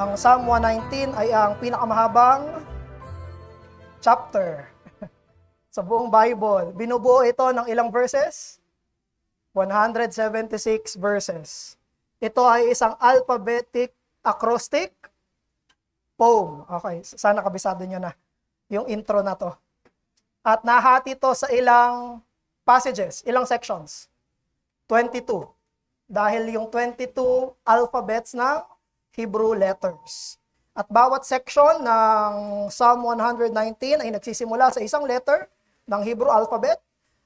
Ang Psalm 119 ay ang pinakamahabang chapter sa buong Bible. Binubuo ito ng ilang verses? 176 verses. Ito ay isang alphabetic acrostic poem. Okay, sana kabisado nyo na yung intro na to. At nahati to sa ilang passages, ilang sections. 22. Dahil yung 22 alphabets ng Hebrew letters. At bawat section ng Psalm 119 ay nagsisimula sa isang letter ng Hebrew alphabet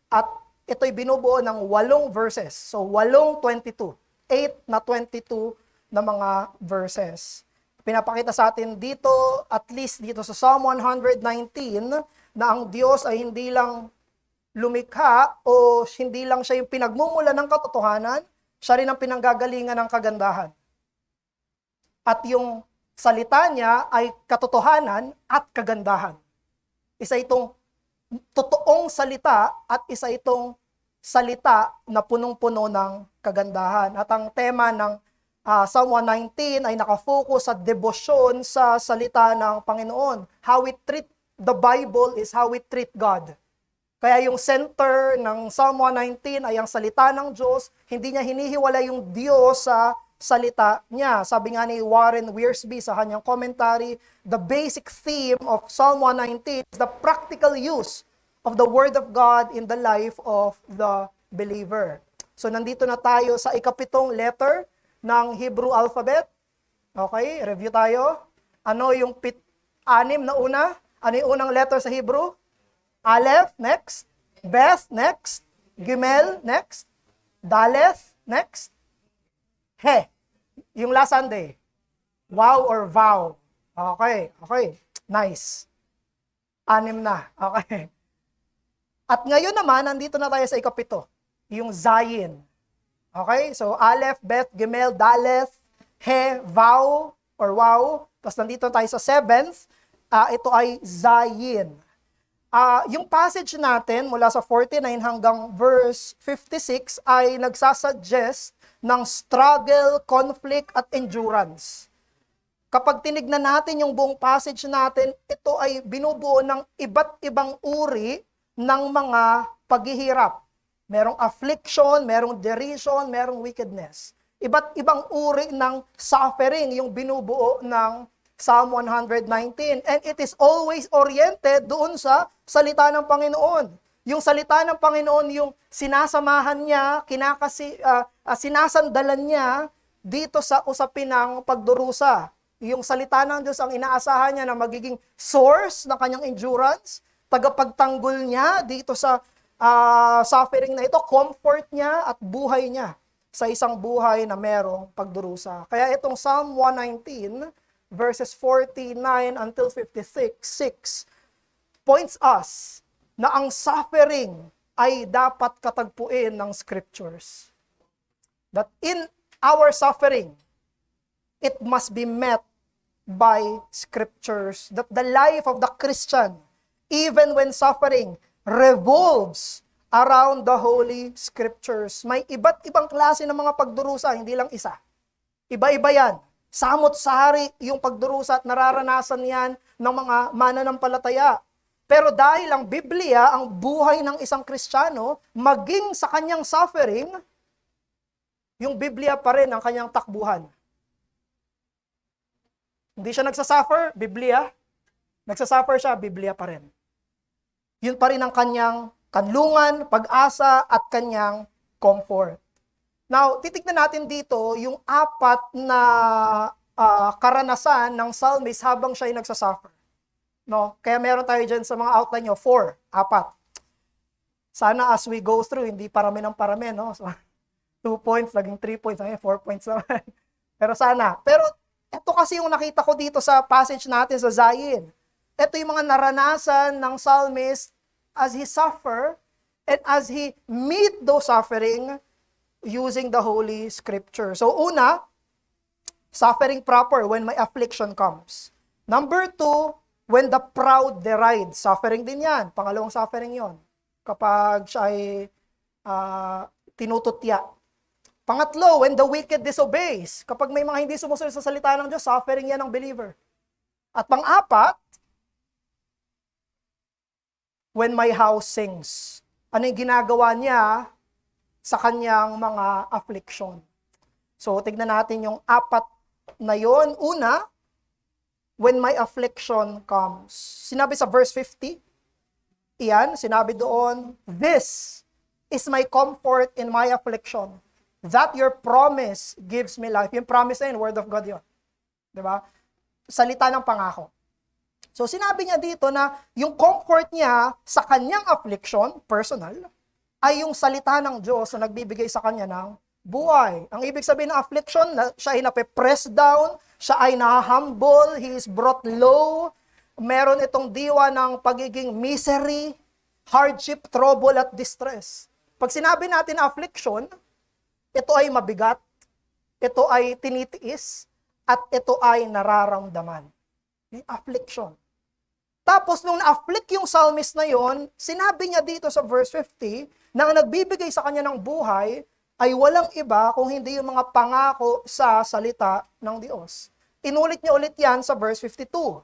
at ito'y binubuo ng 8 verses. So 8 22. 8 na 22 na mga verses. Pinapakita sa atin dito, at least dito sa Psalm 119, na ang Diyos ay hindi lang lumikha o hindi lang siya yung pinagmumula ng katotohanan, siya rin ang pinanggagalingan ng kagandahan. At yung salita niya ay katotohanan at kagandahan. Isa itong totoong salita at isa itong salita na punong-puno ng kagandahan. At ang tema ng Psalm 119 ay nakafocus sa debosyon sa salita ng Panginoon. How we treat the Bible is how we treat God. Kaya yung center ng Psalm 119 ay ang salita ng Diyos, hindi niya hinihiwalay yung Diyos sa salita niya. Sabi nga ni Warren Wiersbe sa kanyang commentary, the basic theme of Psalm 119 is the practical use of the Word of God in the life of the believer. So nandito na tayo sa ikapitong letter ng Hebrew alphabet. Okay, review tayo. Ano yung anim na una? Ano yung unang letter sa Hebrew? Aleph, next. Beth, next. Gimel, next. Daleth, next. He. Yung last Sunday. Wow or vow. Okay. Nice. Anim na. Okay. At ngayon naman, nandito na tayo sa ikapito. Yung Zayin. Okay? So, Aleph, Beth, Gimel, Daleth, He, vow or wow. Tapos nandito tayo sa seventh. Ito ay Zayin. Yung passage natin mula sa 49 hanggang verse 56 ay nagsasuggest ng struggle, conflict, at endurance. Kapag tinignan natin yung buong passage natin, ito ay binubuo ng iba't ibang uri ng mga paghihirap. Merong affliction, merong derision, merong wickedness. Iba't ibang uri ng suffering yung binubuo ng Psalm 119. And it is always oriented doon sa salita ng Panginoon. Yung salita ng Panginoon, yung sinasamahan niya, sinasandalan niya dito sa usapin ng pagdurusa. Yung salita ng Diyos ang inaasahan niya na magiging source ng kanyang endurance, tagapagtanggol niya dito sa suffering na ito, comfort niya at buhay niya sa isang buhay na merong pagdurusa. Kaya itong Psalm 119, verses 49 until 56, points us na ang suffering ay dapat katagpuin ng scriptures. That in our suffering, it must be met by scriptures. That the life of the Christian, even when suffering, revolves around the Holy Scriptures. May iba't ibang klase ng mga pagdurusa, hindi lang isa. Iba-iba yan. Samot-sari yung pagdurusa at nararanasan yan ng mga mananampalataya. Pero dahil ang Biblia, ang buhay ng isang Kristiyano, maging sa kanyang suffering, yung Biblia pa rin ang kanyang takbuhan. Hindi siya nagsasuffer, Biblia. Nagsasuffer siya, Biblia pa rin. Yun pa rin ang kanyang kanlungan, pag-asa, at kanyang comfort. Now, titignan natin dito yung 4 na karanasan ng psalmist habang siya ay nagsasuffer. No? Kaya meron tayo dyan sa mga outline nyo, 4. Sana as we go through, hindi parami ng parami, no? So, 2 points, naging 3 points, 4 points naman. Pero sana. Pero ito kasi yung nakita ko dito sa passage natin sa Zayin. Ito yung mga naranasan ng psalmist as he suffer and as he meet those suffering using the Holy Scripture. So una, suffering proper when my affliction comes. Number 2, when the proud deride. Suffering din yan. Pangalawang suffering yon. Kapag siya ay tinututya. Pangatlo, when the wicked disobeys. Kapag may mga hindi sumusunod sa salita ng Diyos, suffering yan ng believer. At pang-apat, when my house sings. Ano yung ginagawa niya sa kanyang mga affliction? So, tignan natin yung apat na yon. Una, when my affliction comes. Sinabi sa verse 50, iyan, sinabi doon, this is my comfort in my affliction, that your promise gives me life. Yung promise na yun, word of God yun. Diba? Salita ng pangako. So sinabi niya dito na yung comfort niya sa kanyang affliction, personal, ay yung salita ng Diyos na nagbibigay sa kanya ng buhay. Ang ibig sabihin ng affliction, siya ay nape-press down, siya ay na-humble, he is brought low, meron itong diwa ng pagiging misery, hardship, trouble, at distress. Pag sinabi natin affliction, ito ay mabigat, ito ay tinitiis, at ito ay nararamdaman. Yung affliction. Tapos, nung na-afflict yung psalmist na yon, sinabi niya dito sa verse 50, na ang nagbibigay sa kanya ng buhay ay walang iba kung hindi yung mga pangako sa salita ng Diyos. Inulit niya ulit yan sa verse 52.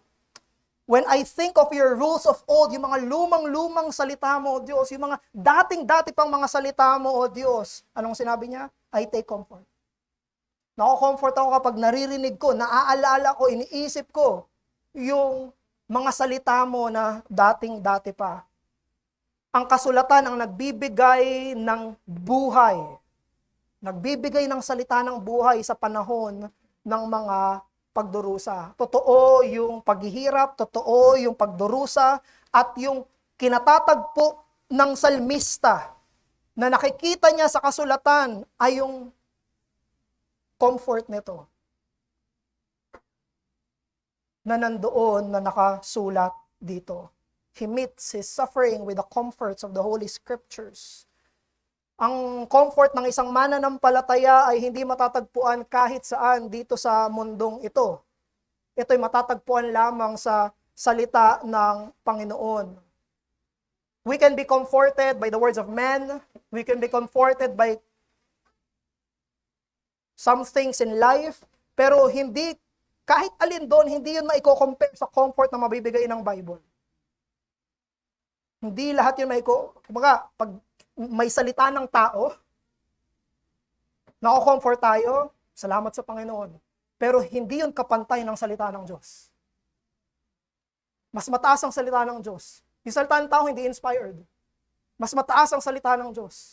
When I think of your rules of old, yung mga lumang-lumang salita mo, O Diyos, yung mga dating-dati pang mga salita mo, O Diyos, anong sinabi niya? I take comfort. Nako-comfort ako kapag naririnig ko, naaalala ko, iniisip ko, yung mga salita mo na dating-dati pa. Ang kasulatan ang nagbibigay ng buhay. Nagbibigay ng salita ng buhay sa panahon ng mga pagdurusa. Totoo yung paghihirap, totoo yung pagdurusa, at yung kinatatagpo ng salmista na nakikita niya sa kasulatan ay yung comfort nito. Na nandoon na nakasulat dito. He meets his suffering with the comforts of the Holy Scriptures. Ang comfort ng isang mananampalataya ay hindi matatagpuan kahit saan dito sa mundong ito. Ito'y matatagpuan lamang sa salita ng Panginoon. We can be comforted by the words of men. We can be comforted by some things in life. Pero hindi, kahit alin doon, hindi yun maiko-compare sa comfort na mabibigay ng Bible. Hindi lahat yun kumbaga, pag may salita ng tao, nako-comfort tayo, salamat sa Panginoon. Pero hindi yun kapantay ng salita ng Diyos. Mas mataas ang salita ng Diyos. Yung salita ng tao hindi inspired. Mas mataas ang salita ng Diyos.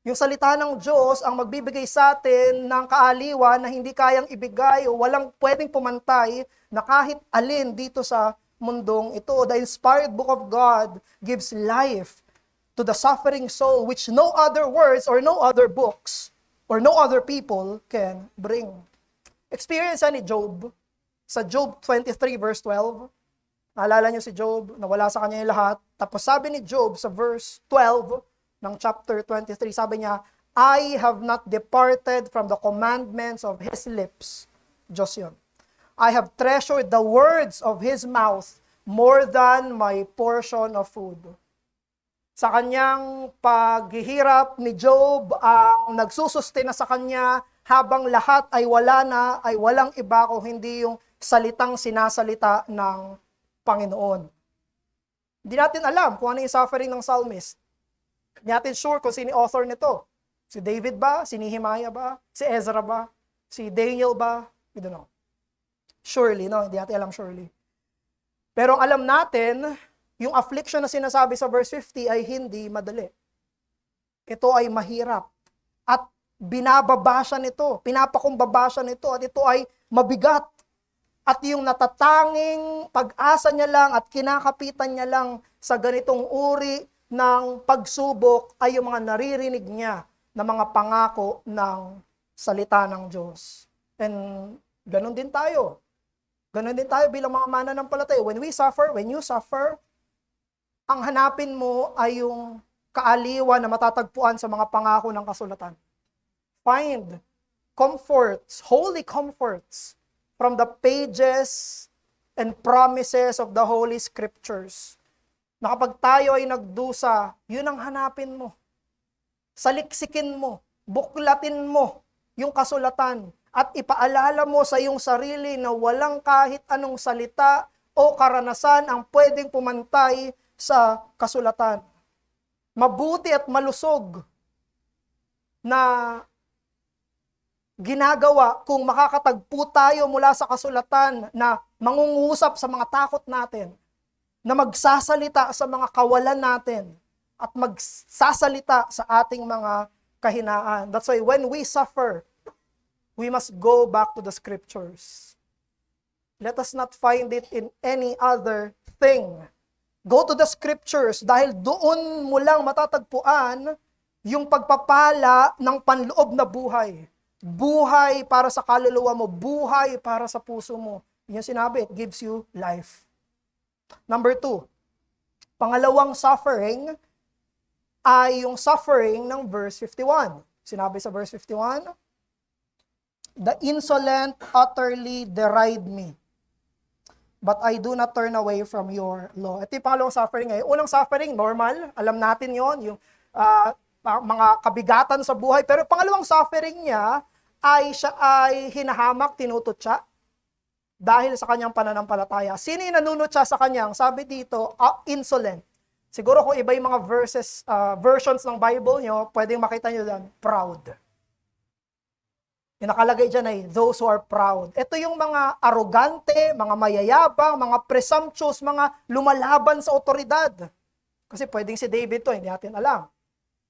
Yung salita ng Diyos ang magbibigay sa atin ng kaaliwan na hindi kayang ibigay o walang pwedeng pumantay na kahit alin dito sa mundong ito. The inspired book of God gives life to the suffering soul which no other words or no other books or no other people can bring. Experience ni Job sa Job 23 verse 12. Naalala niyo si Job, nawala sa kanya yung lahat. Tapos sabi ni Job sa verse 12 ng chapter 23, sabi niya, I have not departed from the commandments of his lips. Diyos yun. I have treasured the words of his mouth more than my portion of food. Sa kanyang paghihirap ni Job, ang nagsusustina sa kanya habang lahat ay wala na, ay walang iba kung hindi yung salitang sinasalita ng Panginoon. Hindi natin alam kung ano yung suffering ng psalmist. Hindi natin sure kung sino yung author nito. Si David ba? Si Nehemiah ba? Si Ezra ba? Si Daniel ba? We don't know. Surely, no? Hindi natin alam surely. Pero alam natin, yung affliction na sinasabi sa verse 50 ay hindi madali. Ito ay mahirap. At binababa siya nito, pinapakumbaba siya nito, at ito ay mabigat. At yung natatanging pag-asa niya lang at kinakapitan niya lang sa ganitong uri ng pagsubok ay yung mga naririnig niya na mga pangako ng salita ng Diyos. And ganun din tayo. Ganun din tayo bilang mga mananampalataya. When we suffer, when you suffer, ang hanapin mo ay yung kaaliwan na matatagpuan sa mga pangako ng kasulatan. Find comforts, holy comforts, from the pages and promises of the Holy Scriptures. Na kapag tayo ay nagdusa, yun ang hanapin mo. Saliksikin mo buklatin mo yung kasulatan at ipaalala mo sa iyong sarili na walang kahit anong salita o karanasan ang pwedeng pumantay sa kasulatan. Mabuti at malusog na ginagawa kung makakatagpo tayo mula sa kasulatan na mangungusap sa mga takot natin, na magsasalita sa mga kawalan natin, at magsasalita sa ating mga kahinaan. That's why when we suffer, we must go back to the scriptures. Let us not find it in any other thing. Go to the scriptures dahil doon mo lang matatagpuan yung pagpapala ng panloob na buhay. Buhay para sa kaluluwa mo, buhay para sa puso mo. Yung sinabi, it gives you life. Number 2, pangalawang suffering ay yung suffering ng verse 51. Sinabi sa verse 51, "The insolent utterly deride me, but I do not turn away from your law." Ito yung pangalawang suffering ngayon. Unang suffering, normal. Alam natin yon, yung mga kabigatan sa buhay. Pero pangalawang suffering niya ay siya ay hinahamak, tinututya dahil sa kanyang pananampalataya. Sino yung nanunutya sa kanyang? Sabi dito, insolent. Siguro kung iba yung mga versions ng Bible nyo, pwedeng makita nyo lang, proud. Yung nakalagay dyan ay, those who are proud. Ito yung mga arrogante, mga mayayabang, mga presumptuous, mga lumalaban sa otoridad. Kasi pwedeng si David to, hindi natin alam.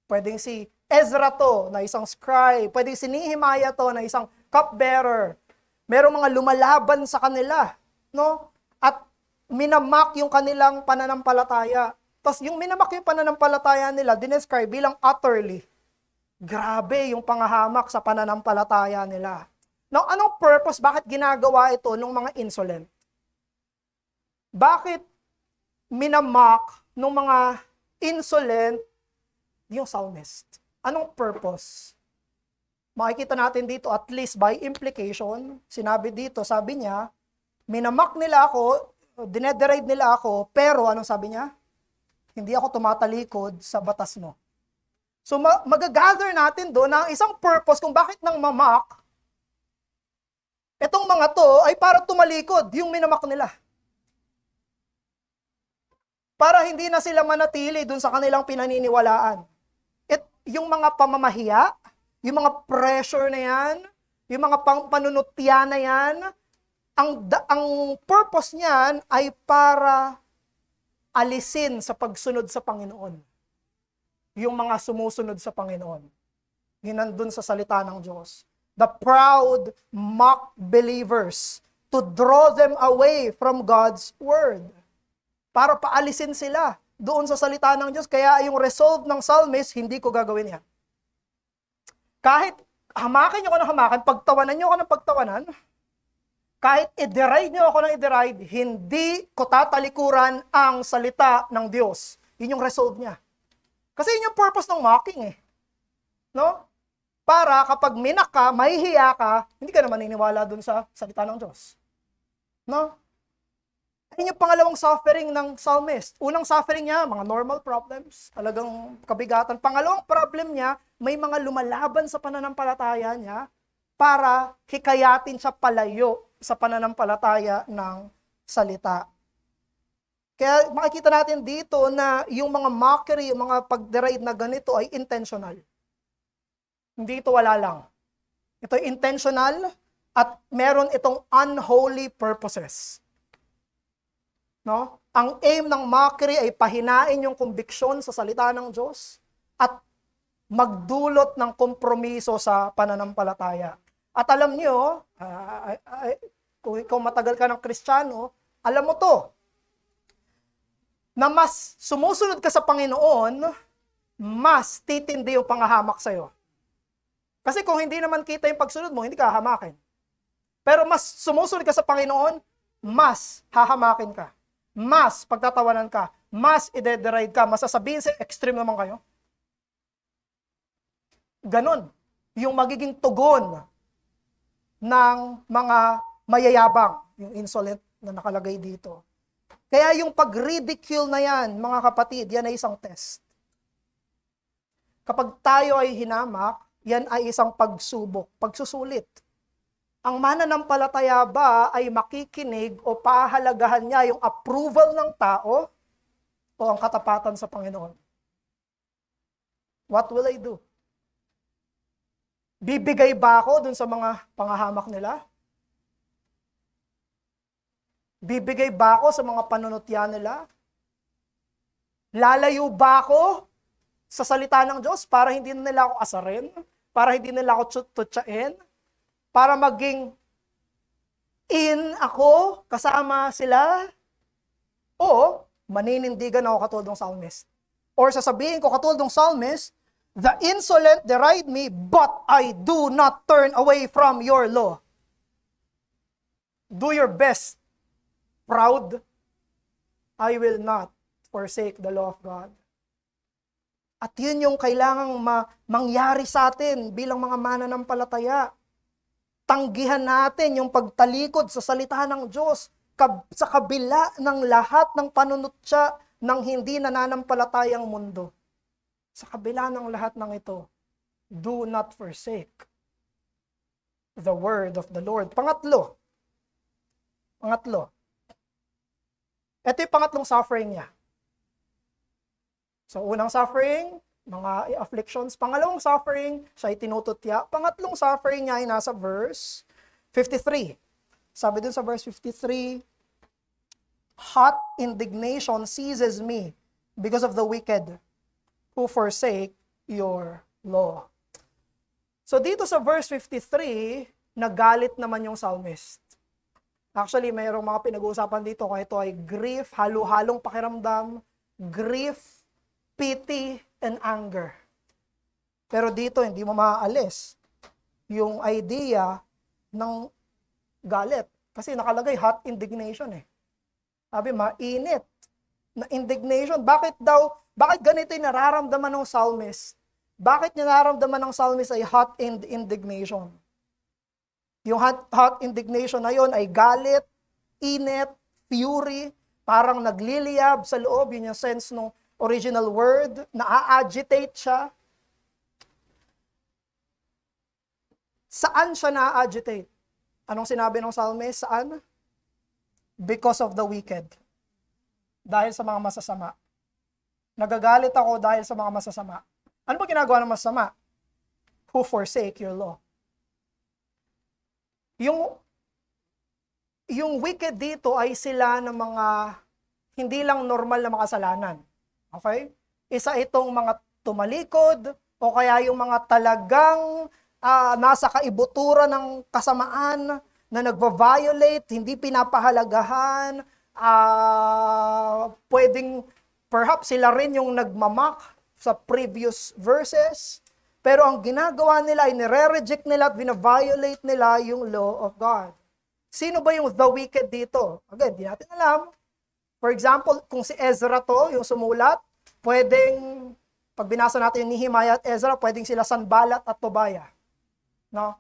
Pwedeng si Ezra to, na isang scribe. Pwedeng si Nehemiah to, na isang cupbearer. Merong mga lumalaban sa kanila, no? At minamak yung kanilang pananampalataya. Tapos yung minamak yung pananampalataya nila, dinescribe bilang utterly. Grabe yung pangahamak sa pananampalataya nila. Now, anong purpose? Bakit ginagawa ito ng mga insolent? Bakit minamak ng mga insolent yung psalmist? Anong purpose? Makikita natin dito, at least by implication, sinabi dito, sabi niya, minamak nila ako, dinederide nila ako, pero anong sabi niya? Hindi ako tumatalikod sa batas mo. So magagather natin doon ang isang purpose kung bakit nang mamak, etong mga to ay para tumalikod yung minamak nila. Para hindi na sila manatili doon sa kanilang pinaniniwalaan. Yung mga pamamahiya, yung mga pressure na yan, yung mga panunutya na yan, ang purpose niyan ay para alisin sa pagsunod sa Panginoon. Yung mga sumusunod sa Panginoon. Yun nandun sa salita ng Diyos. The proud mock believers to draw them away from God's word. Para paalisin sila doon sa salita ng Diyos. Kaya yung resolve ng psalmist, hindi ko gagawin yan. Kahit hamakin nyo ko ng hamakan, pagtawanan nyo ko ng pagtawanan, kahit i-deride nyo ako ng i-deride, hindi ko tatalikuran ang salita ng Diyos. Yun yung resolve niya. Kasi yun yung purpose ng mocking eh. No? Para kapag minak ka, mahihiya ka, hindi ka na maniniwala dun sa salita ng Diyos. No? Ayun yung pangalawang suffering ng psalmist. Unang suffering niya, mga normal problems, talagang kabigatan. Pangalawang problem niya, may mga lumalaban sa pananampalataya niya para hikayatin siya palayo sa pananampalataya ng salita. Kaya makikita natin dito na yung mga mockery, yung mga pagderide na ganito ay intentional. Hindi ito wala lang. Ito ay intentional at meron itong unholy purposes. No? Ang aim ng mockery ay pahinain yung conviction sa salita ng Diyos at magdulot ng kompromiso sa pananampalataya. At alam niyo, kung ikaw matagal ka ng Kristiyano, alam mo to, na mas sumusunod ka sa Panginoon, mas titindi yung pangahamak sa'yo. Kasi kung hindi naman kita yung pagsunod mo, hindi ka hahamakin. Pero mas sumusunod ka sa Panginoon, mas hahamakin ka. Mas pagtatawanan ka. Mas ide-deride ka. Masasabihin sa extreme naman kayo. Ganon. Yung magiging tugon ng mga mayayabang, yung insolent na nakalagay dito. Kaya yung pag-ridicule na yan, mga kapatid, yan ay isang test. Kapag tayo ay hinamak, yan ay isang pagsubok, pagsusulit. Ang mananampalataya ba ay makikinig o pahalagahan niya yung approval ng tao o ang katapatan sa Panginoon? What will I do? Bibigay ba ako dun sa mga pangahamak nila? Bibigay ba ako sa mga panunutya nila? Lalayo ba ako sa salita ng Diyos para hindi nila ako asarin? Para hindi nila ako tutsain? Para maging in ako kasama sila? O maninindigan ako katulad ng psalmist? Or sasabihin ko katulad ng psalmist, the insolent deride me, but I do not turn away from your law. Do your best. Proud, I will not forsake the law of God. At yun yung kailangang mangyari sa atin bilang mga mananampalataya. Tanggihan natin yung pagtalikod sa salita ng Diyos sa kabila ng lahat ng panunutya ng hindi nananampalatayang mundo. Sa kabila ng lahat ng ito, do not forsake the word of the Lord. Pangatlo, ito yung pangatlong suffering niya. So, unang suffering, mga afflictions. Pangalawang suffering, siya ay tinututya. Pangatlong suffering niya ay nasa verse 53. Sabi dun sa verse 53, hot indignation seizes me because of the wicked who forsake your law. So, dito sa verse 53, nagalit naman yung psalmist. Actually, mayroong mga pinag-uusapan dito kung ito ay grief, halo-halong pakiramdam, grief, pity, and anger. Pero dito, hindi mo maaalis yung idea ng galit. Kasi nakalagay hot indignation eh. Sabi, mainit na indignation. Bakit ganito yung nararamdaman ng psalmist? Bakit niya nararamdaman ng psalmist ay hot indignation? Yung hot indignation na yon ay galit, init, fury, parang nagliliyab sa loob. Yun yung sense ng original word, na-agitate siya. Saan siya na-agitate? Anong sinabi ng psalmist? Saan? Because of the wicked. Dahil sa mga masasama. Nagagalit ako dahil sa mga masasama. Ano ba ginagawa ng masasama? Who forsake your law. Yung wicked dito ay sila ng mga hindi lang normal na makasalanan. Okay? Isa itong mga tumalikod o kaya yung mga talagang nasa kaibuturan ng kasamaan na nagva-violate, hindi pinapahalagahan, pwedeng perhaps sila rin yung nagmamak sa previous verses. Pero ang ginagawa nila ay nire-reject nila at bina-violate nila yung law of God. Sino ba yung the wicked dito? Again, di natin alam. For example, kung si Ezra to, yung sumulat, pwedeng, pag binasa natin yung Nehemiah at Ezra, pwedeng sila Sanballat at Tobiah. No?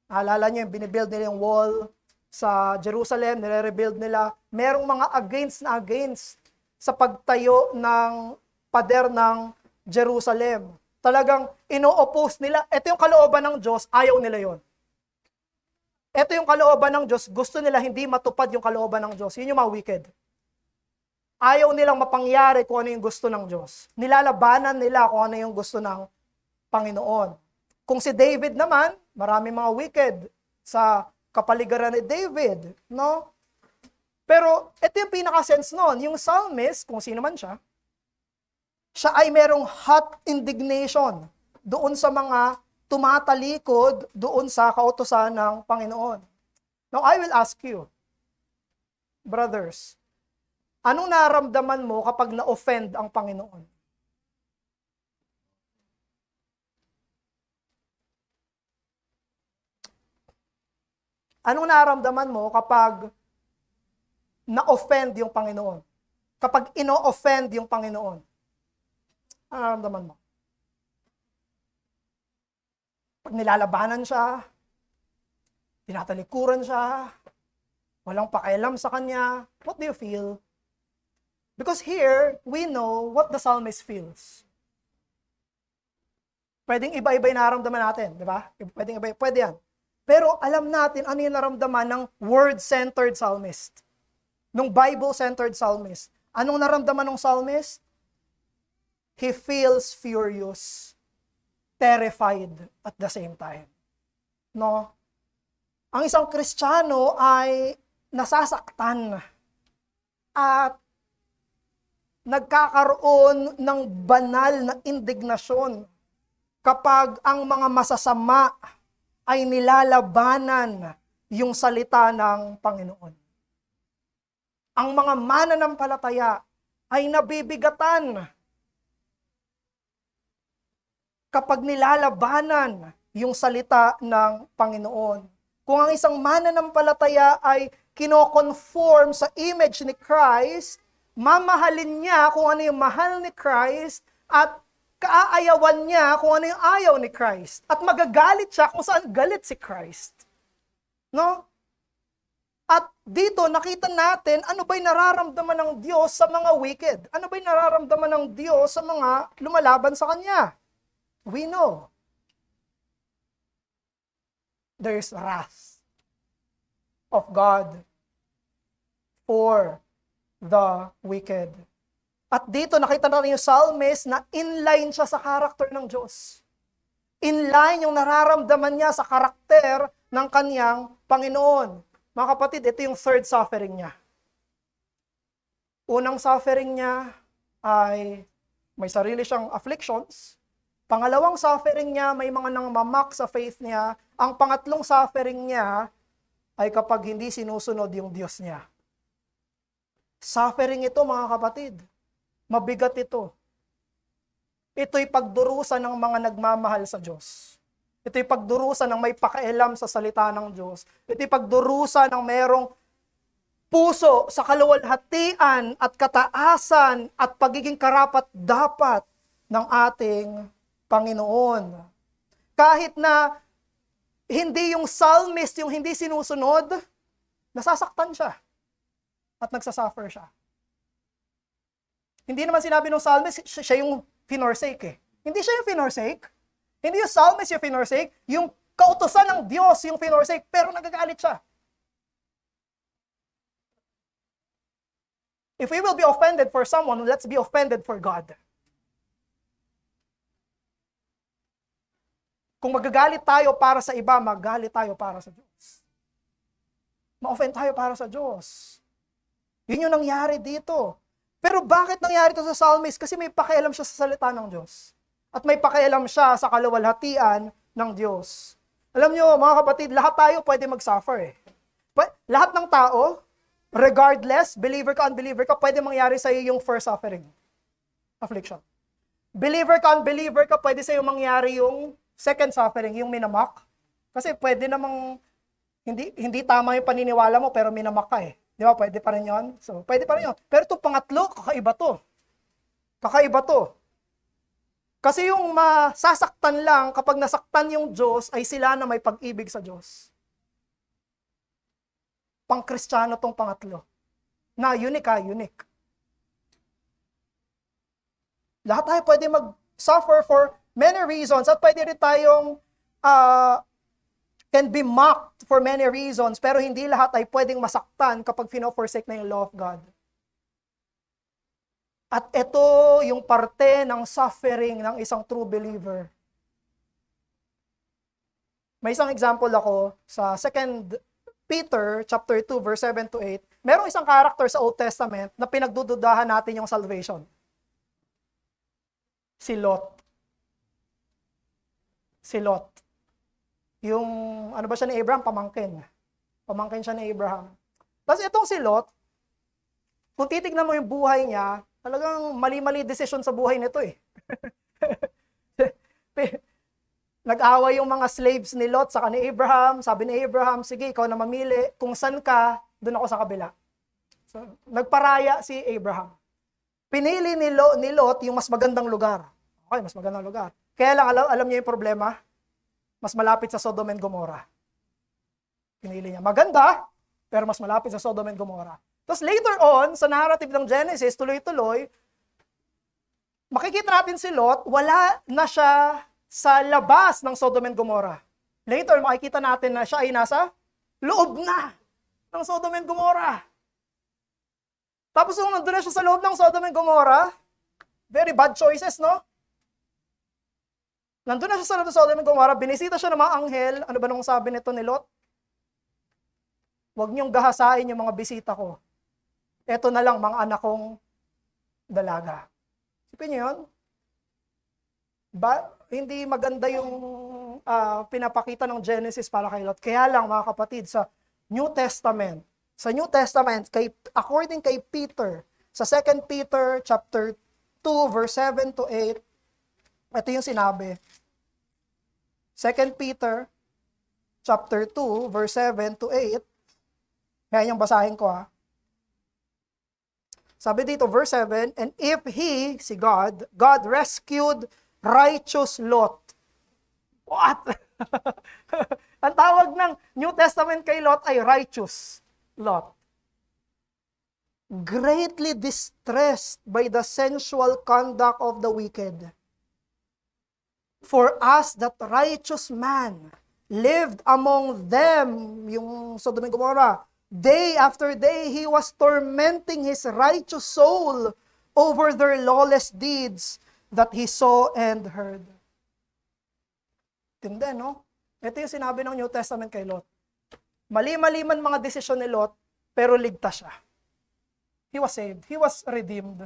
Naalala nyo yung binibuild nila yung wall sa Jerusalem, nire-rebuild nila. Merong mga against sa pagtayo ng pader ng Jerusalem. Talagang ino-oppose nila. Ito yung kalooban ng Diyos, ayaw nila yon. Ito yung kalooban ng Diyos, gusto nila hindi matupad yung kalooban ng Diyos. Yun yung mga wicked. Ayaw nilang mapangyari kung ano yung gusto ng Diyos. Nilalabanan nila kung ano yung gusto ng Panginoon. Kung si David naman, marami mga wicked sa kapaligiran ni David. No? Pero ito yung pinaka-sense nun. Yung psalmist, kung sino man siya ay merong hot indignation doon sa mga tumatalikod doon sa kautusan ng Panginoon. Now, I will ask you, brothers, anong nararamdaman mo kapag na-offend ang Panginoon? Anong nararamdaman mo kapag na-offend yung Panginoon? Kapag ino-offend yung Panginoon? Ano nararamdaman mo? Pag nilalabanan siya, tinatalikuran siya, walang pakialam sa kanya, what do you feel? Because here, we know what the psalmist feels. Pwedeng iba-iba yung nararamdaman natin, di ba? Pwedeng iba, pwede yan. Pero alam natin ano yung naramdaman ng word-centered psalmist. Nung Bible-centered psalmist. Anong naramdaman ng psalmist? He feels furious, terrified at the same time. No? Ang isang Kristiyano ay nasasaktan at nagkakaroon ng banal na indignasyon kapag ang mga masasama ay nilalabanan yung salita ng Panginoon. Ang mga mananampalataya ay nabibigatan kapag nilalabanan yung salita ng Panginoon. Kung ang isang mananampalataya ay kinoconform sa image ni Christ, mamahalin niya kung ano yung mahal ni Christ at kaaayawan niya kung ano yung ayaw ni Christ. At magagalit siya kung saan galit si Christ. No? At dito nakita natin ano ba'y nararamdaman ng Diyos sa mga wicked? Ano ba'y nararamdaman ng Diyos sa mga lumalaban sa Kanya? We know. There's wrath of God for the wicked. At dito nakita natin yung psalmist na inline siya sa karakter ng Diyos. Inline yung nararamdaman niya sa karakter ng kaniyang Panginoon. Mga kapatid, ito yung third suffering niya. Unang suffering niya ay may sarili siyang afflictions. Pangalawang suffering niya, may mga nangmamak sa faith niya. Ang pangatlong suffering niya ay kapag hindi sinusunod yung Diyos niya. Suffering ito, mga kapatid. Mabigat ito. Ito'y pagdurusa ng mga nagmamahal sa Diyos. Ito'y pagdurusa ng may pakialam sa salita ng Diyos. Ito'y pagdurusa ng merong puso sa kaluwalhatian at kataasan at pagiging karapat-dapat ng ating Panginoon. Kahit na hindi yung psalmist yung hindi sinusunod, nasasaktan siya at nagsasuffer siya. Hindi naman sinabi ng psalmist, siya yung finorsake eh. Hindi siya yung finorsake. Hindi yung psalmist yung finorsake. Yung kautusan ng Diyos yung finorsake, pero nagagalit siya. If we will be offended for someone, let's be offended for God. Kung magagalit tayo para sa iba, magalit tayo para sa Diyos. Ma-offend tayo para sa Diyos. Yun yung nangyari dito. Pero bakit nangyari ito sa psalmist? Kasi may pakialam siya sa salita ng Diyos. At may pakialam siya sa kaluwalhatian ng Diyos. Alam nyo, mga kapatid, lahat tayo pwede mag-suffer eh. Lahat ng tao, regardless, believer ka, unbeliever ka, pwede mangyari sa iyo yung first suffering. Affliction. Believer ka, unbeliever ka, pwede sa iyo mangyari yung second suffering, yung minamak. Kasi pwede namang, hindi tama yung paniniwala mo, pero minamak ka eh. Di ba? Pwede pa rin yun. So, pwede pa rin yun. Pero ito, pangatlo, kakaiba to. Kakaiba to. Kasi yung masasaktan lang kapag nasaktan yung Diyos ay sila na may pag-ibig sa Diyos. Pang-Kristiyano tong pangatlo. Na unique ha, unique. Lahat tayo pwede mag-suffer for many reasons at pwede rin tayong can be mocked for many reasons, pero hindi lahat ay pwedeng masaktan kapag fino-forsake na yung law of God. At ito yung parte ng suffering ng isang true believer. May isang example ako sa 2 Peter chapter 2 verse 7 to 8. Merong isang character sa Old Testament na pinagdududahan natin yung salvation. Si Lot. Si Lot. Yung, ano ba siya ni Abraham? Pamangkin. Pamangkin siya ni Abraham. Tapos itong si Lot, kung titignan mo yung buhay niya, talagang mali-mali decision sa buhay nito eh. Nag-away yung mga slaves ni Lot sa ni Abraham. Sabi ni Abraham, sige, ikaw na mamili. Kung san ka, doon ako sa kabila. So, nagparaya si Abraham. Pinili ni Lot yung mas magandang lugar. Okay, mas magandang lugar. Kaya lang, alam niyo yung problema? Mas malapit sa Sodom and Gomorrah. Pinili niya. Maganda, pero mas malapit sa Sodom and Gomorrah. Tapos later on, sa narrative ng Genesis, tuloy-tuloy, makikita natin si Lot, wala na siya sa labas ng Sodom and Gomorrah. Later, makikita natin na siya ay nasa loob na ng Sodom and Gomorrah. Tapos nung nandun na siya sa loob ng Sodom and Gomorrah, very bad choices, no? Nandun na siya sa loob ng Sodom and Gomorrah, binisita siya ng mga anghel. Ano ba nung sabi nito ni Lot? Huwag niyong gahasain yung mga bisita ko. Eto na lang, mga anak kong dalaga. Sipin niyo yun? Hindi maganda yung pinapakita ng Genesis para kay Lot. Kaya lang, mga kapatid, sa New Testament, according kay Peter, sa 2 Peter chapter 2, verse 7 to 8, ito yung sinabi. 2 Peter chapter 2, verse 7 to 8, kaya yung basahin ko ha. Sabi dito, verse 7, and if He, si God rescued righteous Lot. What? Ang tawag ng New Testament kay Lot ay righteous Lot. Greatly distressed by the sensual conduct of the wicked. For us, that righteous man lived among them, yung Sodom and Gomorrah, day after day, he was tormenting his righteous soul over their lawless deeds that he saw and heard. Tindi, no? Ito yung sinabi ng New Testament kay Lot. Mali-mali man mga desisyon ni Lot, pero ligtas siya. He was saved. He was redeemed.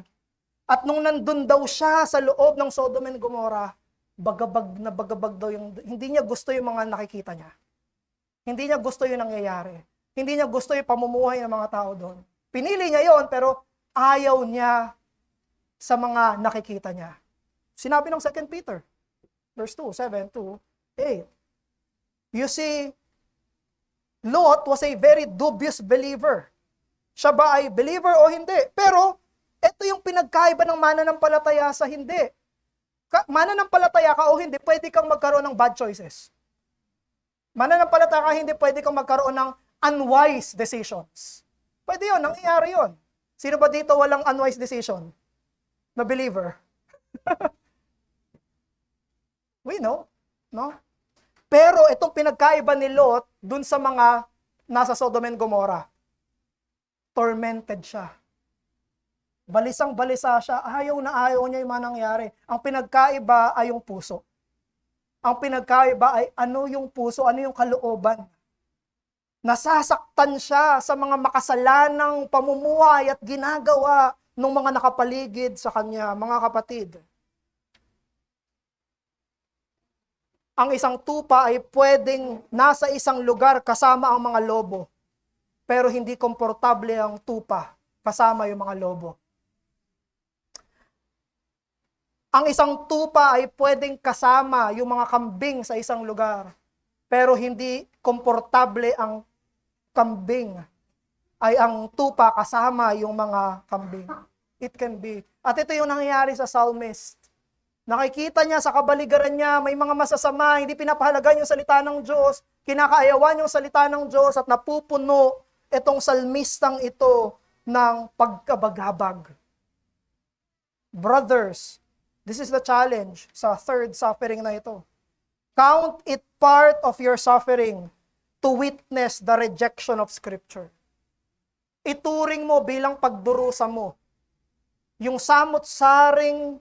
At nung nandun daw siya sa loob ng Sodom and Gomorrah, bagabag daw yung, hindi niya gusto yung mga nakikita niya. Hindi niya gusto yung nangyayari. Hindi niya gusto yung pamumuhay ng mga tao doon. Pinili niya yon pero ayaw niya sa mga nakikita niya. Sinabi ng 2 Peter, verse 2, 7 to 8. You see, Lot was a very dubious believer. Siya ba ay believer o hindi? Pero, ito yung pinagkaiba ng mananampalataya sa hindi. Mananampalataya ka o hindi, pwede kang magkaroon ng bad choices. Mananampalataya ka, hindi pwede kang magkaroon ng unwise decisions. Pwede yun, nangyayari yun. Sino ba dito walang unwise decision? Na believer? We know, no? Pero itong pinagkaiba ni Lot dun sa mga nasa Sodom and Gomorrah, tormented siya. Balisang-balisa siya, ayaw niya yung mga nangyari. Ang pinagkaiba ay yung puso. Ang pinagkaiba ay ano yung puso, ano yung kalooban. Nasasaktan siya sa mga makasalanang pamumuhay at ginagawa ng mga nakapaligid sa kanya, mga kapatid. Ang isang tupa ay pwedeng nasa isang lugar kasama ang mga lobo, pero hindi komportable ang tupa kasama yung mga lobo. Ang isang tupa ay pwedeng kasama yung mga kambing sa isang lugar, pero hindi komportable ang kambing ay ang tupa kasama yung mga kambing. It can be. At ito yung nangyayari sa psalmist. Nakikita niya sa kabaligaran niya, may mga masasama, hindi pinapahalagan yung salita ng Diyos, kinakaayawan yung salita ng Diyos at napupuno itong salmistang ito ng pagkabagabag. Brothers, this is the challenge sa third suffering na ito. Count it part of your suffering to witness the rejection of Scripture. Ituring mo bilang pagdurusa mo yung samot-saring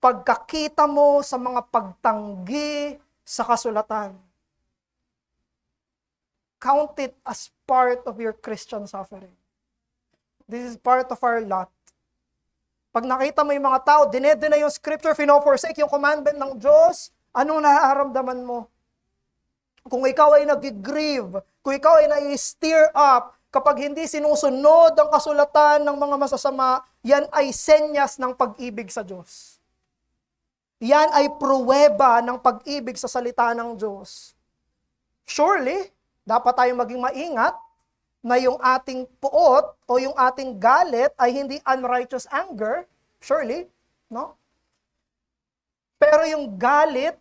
pagkakita mo sa mga pagtanggi sa kasulatan. Count it as part of your Christian suffering. This is part of our lot. Pag nakita mo yung mga tao, dinedeny yung Scripture, fino-forsake yung commandment ng Diyos, anong nararamdaman mo? Kung ikaw ay nag-grieve, kung ikaw ay nai-stir up, kapag hindi sinusunod ang kasulatan ng mga masasama, yan ay senyas ng pag-ibig sa Diyos. Yan ay pruweba ng pag-ibig sa salita ng Diyos. Surely, dapat tayong maging maingat na yung ating puot o yung ating galit ay hindi unrighteous anger. Surely, no? Pero yung galit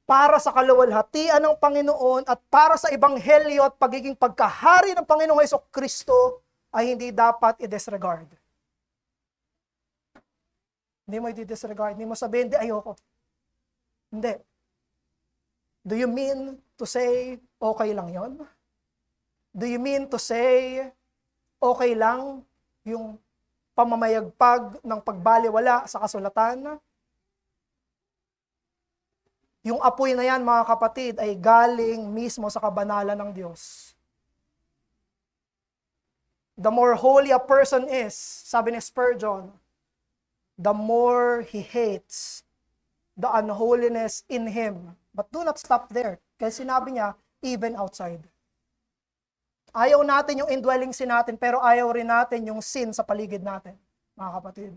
para sa kaluwalhatian ng Panginoon at para sa ebanghelyo at pagiging pagkahari ng Panginoong Hesukristo ay hindi dapat i-disregard. Hindi mo i-disregard. Hindi mo sabihin, hindi, ayoko. Hindi. Do you mean to say, okay lang yon? Do you mean to say, okay lang yung pamamayagpag ng pagbaliwala sa kasulatan? Yung apoy na yan, mga kapatid, ay galing mismo sa kabanalan ng Diyos. The more holy a person is, sabi ni Spurgeon, the more he hates the unholiness in him. But do not stop there. Kasi sinabi niya, even outside. Ayaw natin yung indwelling sin natin, pero ayaw rin natin yung sin sa paligid natin, mga kapatid.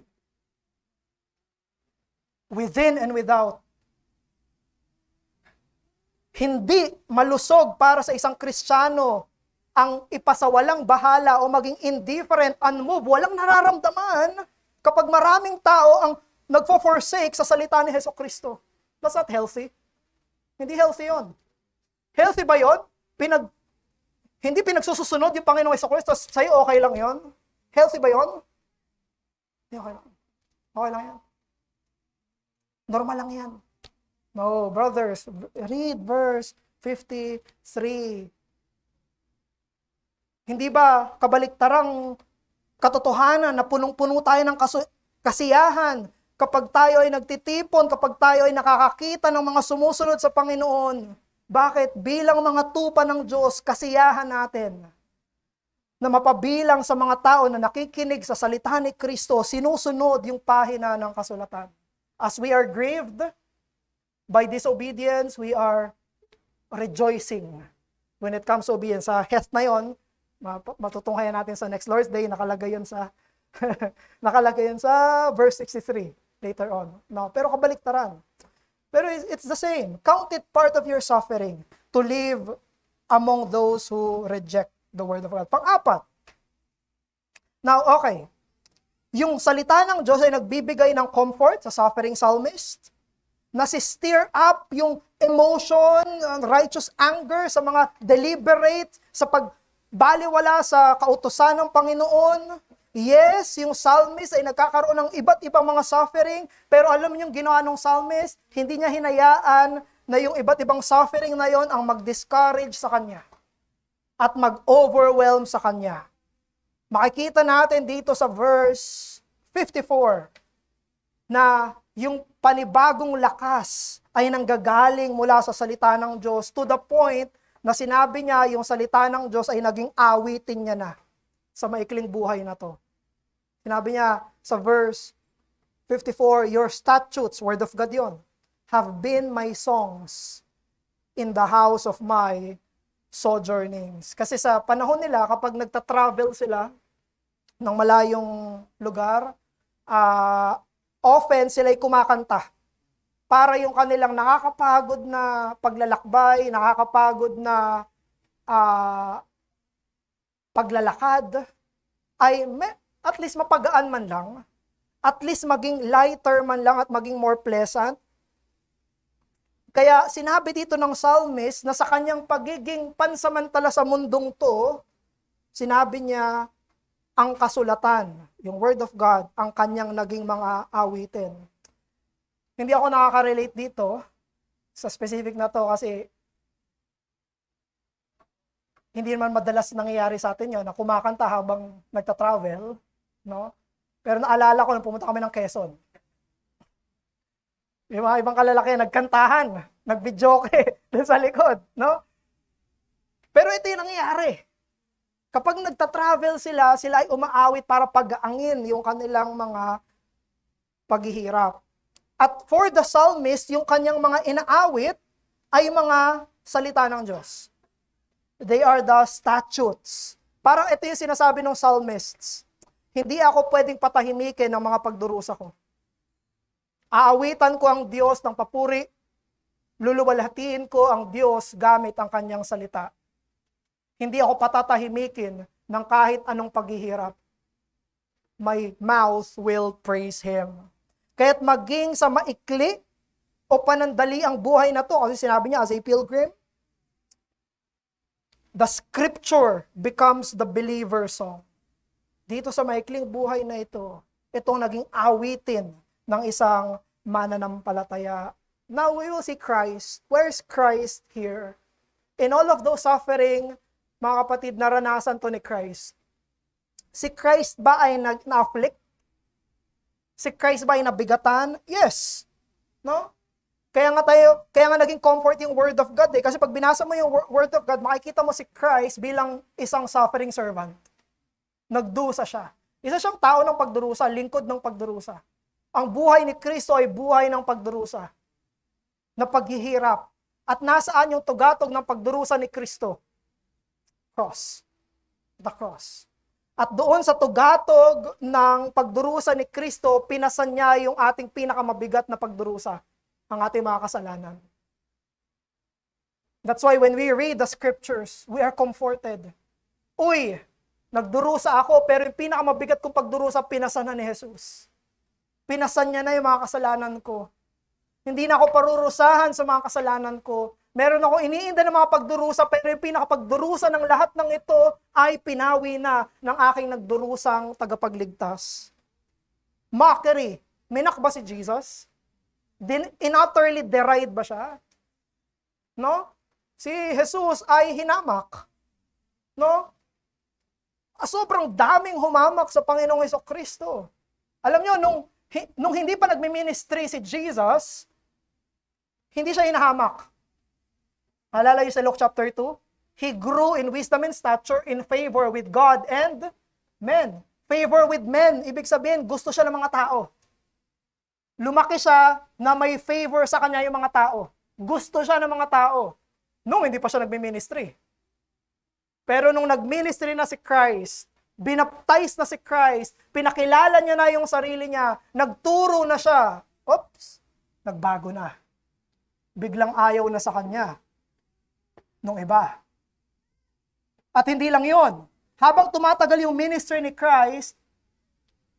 Within and without. Hindi malusog para sa isang Kristiyano ang ipasawalang bahala o maging indifferent, unmoved, walang nararamdaman kapag maraming tao ang nagfo-forsake sa salita ni Hesukristo. That's not healthy. Hindi healthy yon. Healthy ba yon? Hindi pinagsusunod yung Panginoong Hesukristo, sa'yo okay lang yon? Healthy ba yon? Hindi okay lang. Okay lang yan. Normal lang yan. No, brothers, read verse 53. Hindi ba kabaliktarang katotohanan na punong-puno tayo ng kasiyahan kapag tayo ay nagtitipon, kapag tayo ay nakakakita ng mga sumusunod sa Panginoon? Bakit? Bilang mga tupa ng Diyos, kasiyahan natin na mapabilang sa mga tao na nakikinig sa salita ni Kristo, sinusunod yung pahina ng kasulatan. As we are grieved by disobedience, we are rejoicing. When it comes to obedience, sa Heth na yon, matutunghayan natin sa next Lord's Day, nakalagay yun sa nakalagay yun sa verse 63 later on. No, pero kabaliktaran. Pero it's the same. Count it part of your suffering to live among those who reject the word of God. Pang-apat. Now, okay. Yung salita ng Diyos ay nagbibigay ng comfort sa suffering psalmist. Nasi-stir up yung emotion, righteous anger sa mga deliberate, sa pagbaliwala sa kautusan ng Panginoon. Yes, yung psalmist ay nagkakaroon ng iba't ibang mga suffering, pero alam niyo yung ginawa ng psalmist, hindi niya hinayaan na yung iba't ibang suffering na yon ang mag-discourage sa kanya at mag-overwhelm sa kanya. Makikita natin dito sa verse 54 na yung panibagong lakas ay nanggagaling mula sa salita ng Diyos to the point na sinabi niya yung salita ng Diyos ay naging awitin niya na sa maikling buhay na to. Sinabi niya sa verse 54, your statutes, word of God yun, have been my songs in the house of my sojournings. Kasi sa panahon nila, kapag nagta-travel sila ng malayong lugar, often sila'y kumakanta para yung kanilang nakakapagod na paglalakbay, nakakapagod na paglalakad, ay at least mapagaan man lang, at least maging lighter man lang at maging more pleasant. Kaya sinabi dito ng psalmist na sa kanyang pagiging pansamantala sa mundong to, sinabi niya, ang kasulatan, yung word of God, ang kanyang naging mga awitin. Hindi ako nakaka-relate dito sa specific na to kasi hindi naman madalas nangyayari sa atin yun na kumakanta habang nagta-travel, no? Pero naalala ko nung pumunta kami ng Quezon. Yung mga ibang kalalaki nagkantahan, nagbijoke dun sa likod, no? Pero ito yung nangyayari. Kapag nagta-travel sila ay umaawit para pag-aangin yung kanilang mga paghihirap. At for the psalmist, yung kanyang mga inaawit ay mga salita ng Diyos. They are the statutes. Parang ito yung sinasabi ng psalmists. Hindi ako pwedeng patahimikin ng mga pagdurusa ko. Aawitan ko ang Diyos ng papuri. Luluwalhatiin ko ang Diyos gamit ang kanyang salita. Hindi ako patatahimikin ng kahit anong paghihirap. My mouth will praise Him. Kaya't maging sa maikli o panandali ang buhay na to, kasi sinabi niya as a pilgrim, the scripture becomes the believer's song. Dito sa maikling buhay na ito, itong naging awitin ng isang mananampalataya Now we will see Christ. Where's Christ here? In all of those suffering, mga kapatid, naranasan to ni Christ. Si Christ ba ay na-afflict? Si Christ ba ay nabigatan? Yes. No? Kaya nga naging comfort yung Word of God eh. Kasi pag binasa mo yung Word of God, makikita mo si Christ bilang isang suffering servant. Nagdusa siya. Isa siyang tao ng pagdurusa, lingkod ng pagdurusa. Ang buhay ni Kristo ay buhay ng pagdurusa. Na paghihirap. At nasaan yung tugatog ng pagdurusa ni Kristo? Cross. The cross. At doon sa tugatog ng pagdurusa ni Kristo, pinasan niya yung ating pinakamabigat na pagdurusa, ang ating mga kasalanan. That's why when we read the scriptures, we are comforted. Uy, nagdurusa ako, pero yung pinakamabigat kong pagdurusa, pinasan na ni Jesus. Pinasan niya na yung mga kasalanan ko. Hindi na ako parurusahan sa mga kasalanan ko. Meron ako iniinda ng mga pagdurusa, pero yung pinakapagdurusa ng lahat ng ito ay pinawi na ng aking nagdurusang tagapagligtas. Mockery. Minak ba si Jesus? Inutterly deride ba siya? No? Si Jesus ay hinamak. No? Sobrang daming humamak sa Panginoong Hesukristo. Alam nyo, nung hindi pa nagmi-ministry si Jesus, hindi siya hinahamak. Alala niyo sa Luke chapter 2? He grew in wisdom and stature in favor with God and men. Favor with men, ibig sabihin, gusto siya ng mga tao. Lumaki siya na may favor sa kanya yung mga tao. Gusto siya ng mga tao. Nung hindi pa siya nagmi-ministry. Pero nung nag-ministry na si Christ, binaptize na si Christ, pinakilala niya na yung sarili niya, nagturo na siya, nagbago na. Biglang ayaw na sa kanya nung iba. At hindi lang yon. Habang tumatagal yung ministry ni Christ,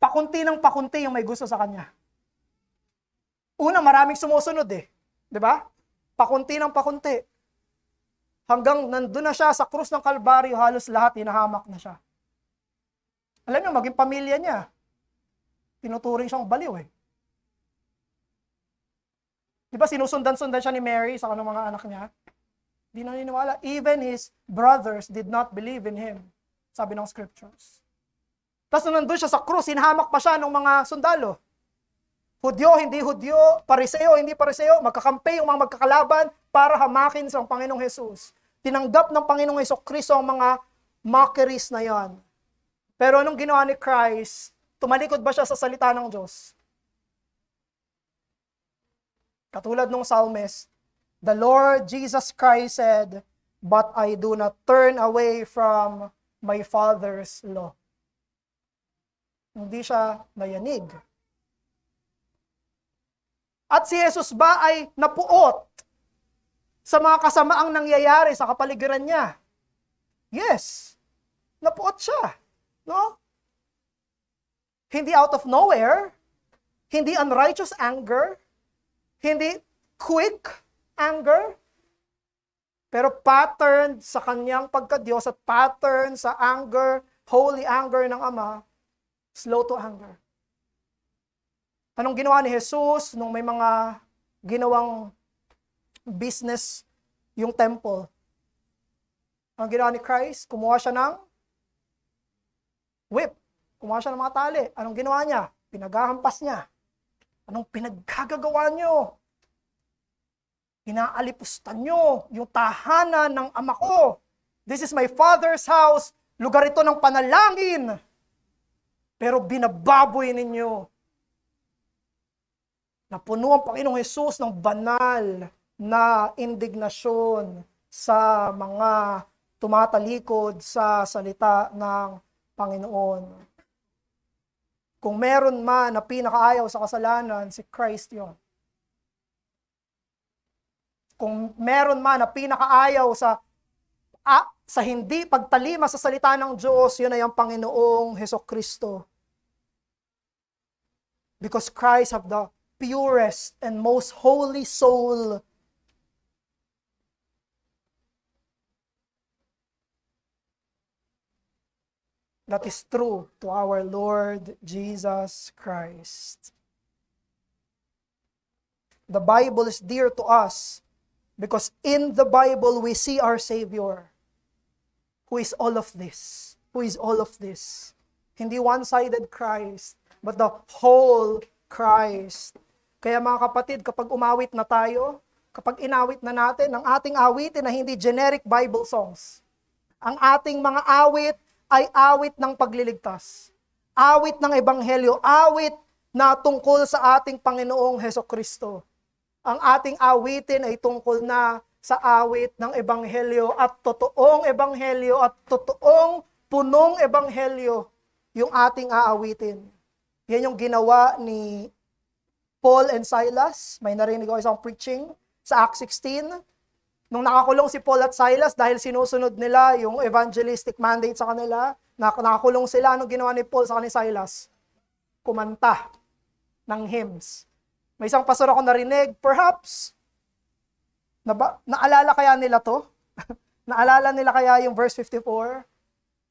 pakunti ng pakunti yung may gusto sa kanya. Una, maraming sumusunod eh. 'Di ba? Pakunti ng pakunti. Hanggang nandun na siya sa krus ng Kalbaryo, halos lahat hinahamak na siya. Alam niyo, maging pamilya niya, tinuturing siyang baliw eh. Di ba sinusundan-sundan siya ni Mary sa kanong mga anak niya? Di naniniwala. Even his brothers did not believe in him. Sabi ng scriptures. Tapos nung nandun siya sa krus, hinahamak pa siya ng mga sundalo. Hudyo, hindi Hudyo, Pariseo, hindi Pariseo, magkakampi yung mga magkakalaban para hamakin sa Panginoong Jesus. Tinanggap ng Panginoong Hesukristo ang mga mockeries na yon. Pero anong ginawa ni Christ? Tumalikod ba siya sa salita ng Diyos? Katulad ng psalmist, the Lord Jesus Christ said, but I do not turn away from my Father's law. Hindi siya nayanig. At si Jesus ba ay napuot sa mga kasamaang nangyayari sa kapaligiran niya? Yes. Napuot siya. No? Hindi out of nowhere. Hindi unrighteous anger. Hindi quick anger. Pero pattern sa kanyang pagka-Diyos at pattern sa anger, holy anger ng Ama, slow to anger. Anong ginawa ni Jesus nung may mga ginawang business yung temple? Ang ginawa ni Christ, kumuha siya ng whip. Kumuha siya ng mga tali. Anong ginawa niya? Pinaghahampas niya. Anong pinaggagawa niyo? Inaalipusta niyo yung tahanan ng Ama ko. This is my Father's house. Lugar ito ng panalangin. Pero binababoy ninyo. Napuno ang Panginoong Jesus ng banal na indignasyon sa mga tumatalikod sa salita ng Panginoon. Kung meron man na pinakaayaw sa kasalanan, si Christ yon. Kung meron man na pinakaayaw sa hindi pagtalima sa salita ng Diyos, yun ay ang Panginoong Hesukristo. Because Christ have the purest and most holy soul. That is true to our Lord Jesus Christ. The Bible is dear to us because in the Bible we see our Savior who is all of this. Who is all of this. Hindi one-sided Christ, but the whole Christ. Kaya mga kapatid, kapag umawit na tayo, kapag inawit na natin ang ating awitin na hindi generic Bible songs, ang ating mga awit ay awit ng pagliligtas. Awit ng Ebanghelyo, awit na tungkol sa ating Panginoong Hesukristo. Ang ating awitin ay tungkol na sa awit ng Ebanghelyo at totoong Ebanghelyo at totoong punong Ebanghelyo yung ating aawitin. Yan yung ginawa ni Paul and Silas. May narinig ko isang preaching sa Acts 16. Nung nakakulong si Paul at Silas dahil sinusunod nila yung evangelistic mandate sa kanila, nakakulong sila, anong ginawa ni Paul sa kanila Silas? Kumanta ng hymns. May isang pastor ako narinig, perhaps, naalala kaya nila to? Naalala nila kaya yung verse 54?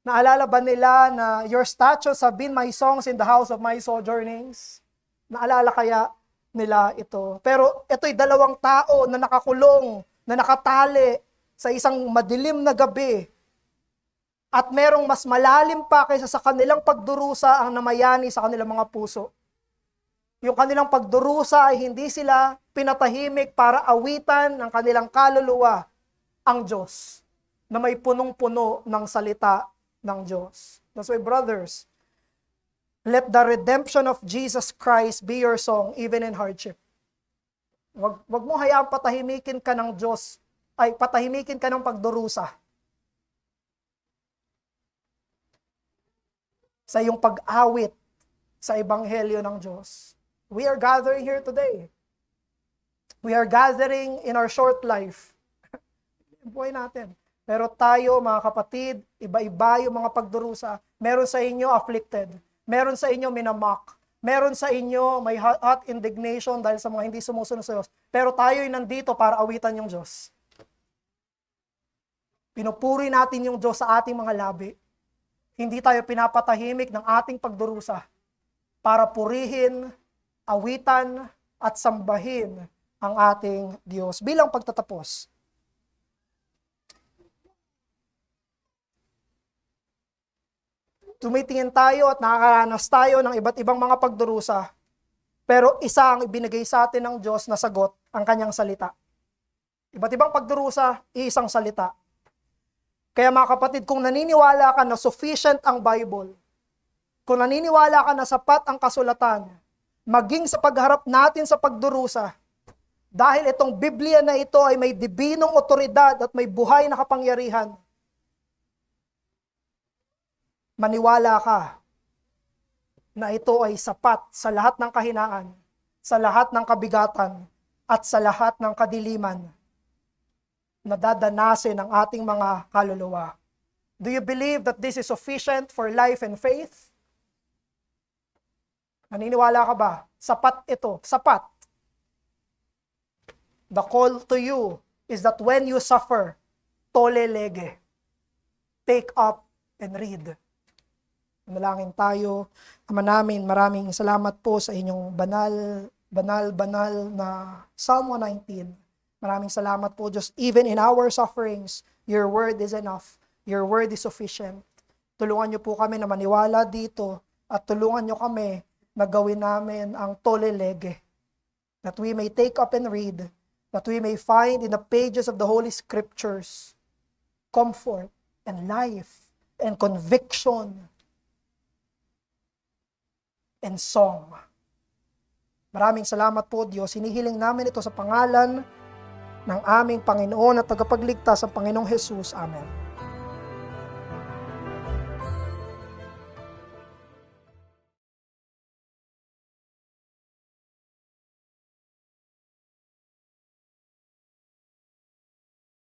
Naalala ba nila na your statutes have been my songs in the house of my sojournings? Naalala kaya nila ito? Pero ito'y dalawang tao na nakakulong, na nakatali sa isang madilim na gabi. At merong mas malalim pa kaysa sa kanilang pagdurusa ang namayani sa kanilang mga puso. Yung kanilang pagdurusa ay hindi sila pinatahimik para awitan ng kanilang kaluluwa ang Diyos na may punong-puno ng salita ng Diyos. That's why, brothers, let the redemption of Jesus Christ be your song even in hardship. Wag mo hayaan patahimikin ka ng Diyos, ay patahimikin ka ng pagdurusa. Sa iyong pag-awit sa Ebanghelyo ng Diyos. We are gathering here today. We are gathering in our short life. Buhay natin. Pero tayo, mga kapatid, iba-iba yung mga pagdurusa. Meron sa inyo afflicted. Meron sa inyo minamock. Meron sa inyo may hot indignation dahil sa mga hindi sumusunod sa Diyos. Pero tayo'y nandito para awitan yung Diyos. Pinupuri natin yung Diyos sa ating mga labi. Hindi tayo pinapatahimik ng ating pagdurusa para purihin, awitan, at sambahin ang ating Diyos. Bilang pagtatapos, tumitingin tayo at nakakaranas tayo ng iba't ibang mga pagdurusa, pero isa ang ibinigay sa atin ng Diyos na sagot, ang kanyang salita. Iba't ibang pagdurusa, isang salita. Kaya mga kapatid, kung naniniwala ka na sufficient ang Bible, kung naniniwala ka na sapat ang kasulatan, maging sa pagharap natin sa pagdurusa, dahil itong Biblia na ito ay may dibinong otoridad at may buhay na kapangyarihan, maniwala ka na ito ay sapat sa lahat ng kahinaan, sa lahat ng kabigatan, at sa lahat ng kadiliman na dadanasin ng ating mga kaluluwa. Do you believe that this is sufficient for life and faith? Naniniwala ka ba? Sapat ito. Sapat. The call to you is that when you suffer, tole lege. Take up and read. Manalangin tayo. Ama namin, maraming salamat po sa inyong banal na Psalm 119. Maraming salamat po, Diyos. Even in our sufferings, your word is enough. Your word is sufficient. Tulungan niyo po kami na maniwala dito at tulungan niyo kami na gawin namin ang tole lege. That we may take up and read. That we may find in the pages of the Holy Scriptures comfort and life and conviction and song. Maraming salamat po, Diyos. Hinihiling namin ito sa pangalan ng aming Panginoon at tagapagligtas, ang Panginoong Jesus. Amen.